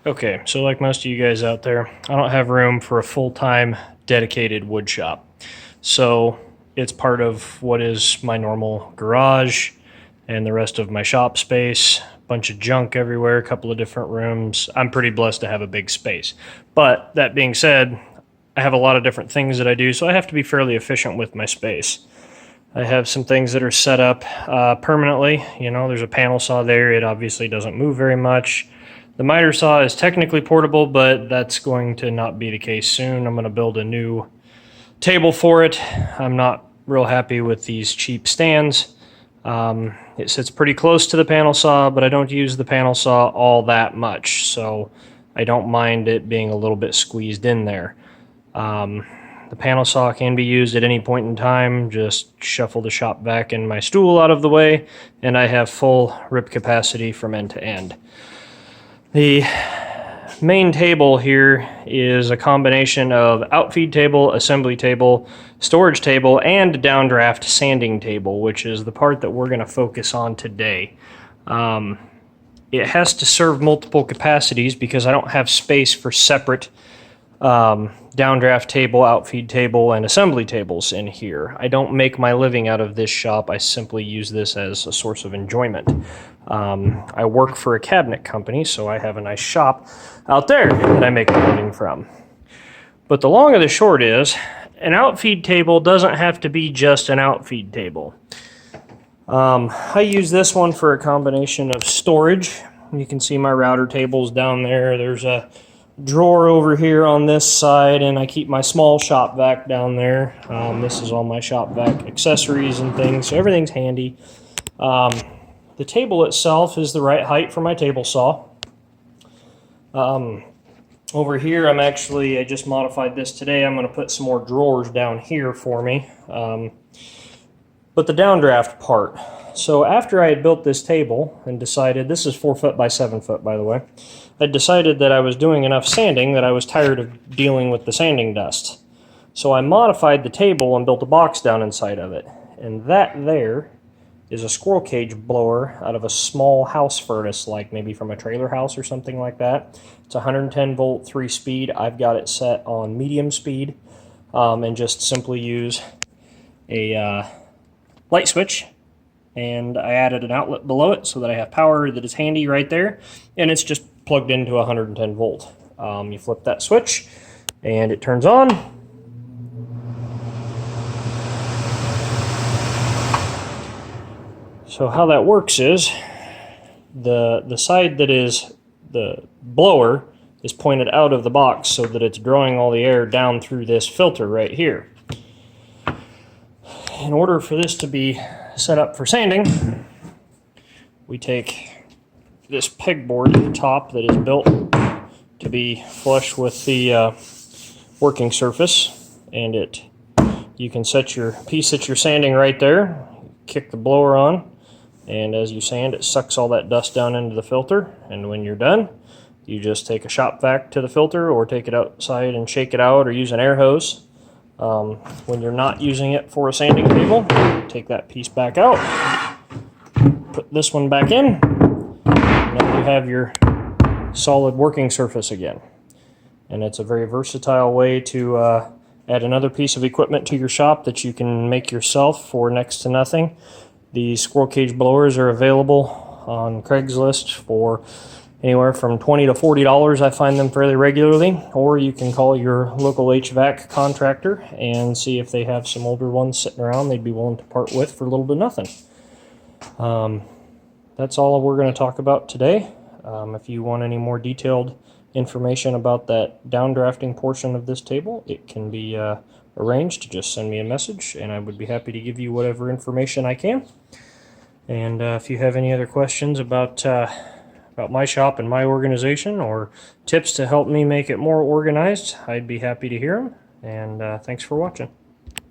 Okay, so like most of you guys out there, I don't have room for a full-time dedicated wood shop. So it's part of what is my normal garage and the rest of my shop space. Bunch of junk everywhere, a couple of different rooms. I'm pretty blessed to have a big space. But that being said, I have a lot of different things that I do, so I have to be fairly efficient with my space. I have some things that are set up permanently. You know, there's a panel saw there. It obviously doesn't move very much. The miter saw is technically portable, but that's going to not be the case soon. I'm going to build a new table for it. I'm not real happy with these cheap stands. It sits pretty close to the panel saw, but I don't use the panel saw all that much, so I don't mind it being a little bit squeezed in there. The panel saw can be used at any point in time. Just shuffle the shop vac and my stool out of the way, and I have full rip capacity from end to end. The main table here is a combination of outfeed table, assembly table, storage table, and downdraft sanding table, which is the part that we're going to focus on today. It has to serve multiple capacities because I don't have space for separate downdraft table, outfeed table, and assembly tables in here. I don't make my living out of this shop. I simply use this as a source of enjoyment. I work for a cabinet company, so I have a nice shop out there that I make a living from. But the long of the short is, an outfeed table doesn't have to be just an outfeed table. I use this one for a combination of storage. You can see my router tables down there. There's a drawer over here on this side, and I keep my small shop vac down there. This is all my shop vac accessories and things, so everything's handy. The table itself is the right height for my table saw. Over here, I just modified this today. I'm going to put some more drawers down here for me. But the downdraft part. So after I had built this table and decided, this is 4 foot by 7 foot, by the way, I decided that I was doing enough sanding that I was tired of dealing with the sanding dust. So I modified the table and built a box down inside of it. And that there is a squirrel cage blower out of a small house furnace, like maybe from a trailer house or something like that. It's 110 volt, 3 speed. I've got it set on medium speed, and just simply use a light switch, and I added an outlet below it so that I have power that is handy right there, and it's just plugged into 110 volt. You flip that switch and it turns on. So how that works is the side that is the blower is pointed out of the box so that it's drawing all the air down through this filter right here. In order for this to be set up for sanding, we take this pegboard at the top that is built to be flush with the working surface, and you can set your piece that you're sanding right there, kick the blower on, and as you sand, it sucks all that dust down into the filter, and when you're done, you just take a shop vac to the filter or take it outside and shake it out or use an air hose. When you're not using it for a sanding table, take that piece back out, put this one back in, and then you have your solid working surface again. And it's a very versatile way to add another piece of equipment to your shop that you can make yourself for next to nothing. These squirrel cage blowers are available on Craigslist for anywhere from $20 to $40. I find them fairly regularly, or you can call your local HVAC contractor and see if they have some older ones sitting around they'd be willing to part with for a little to nothing. That's all we're going to talk about today. If you want any more detailed information about that downdrafting portion of this table, it can be arranged. Just send me a message and I would be happy to give you whatever information I can. And if you have any other questions about my shop and my organization, or tips to help me make it more organized, I'd be happy to hear them. And thanks for watching.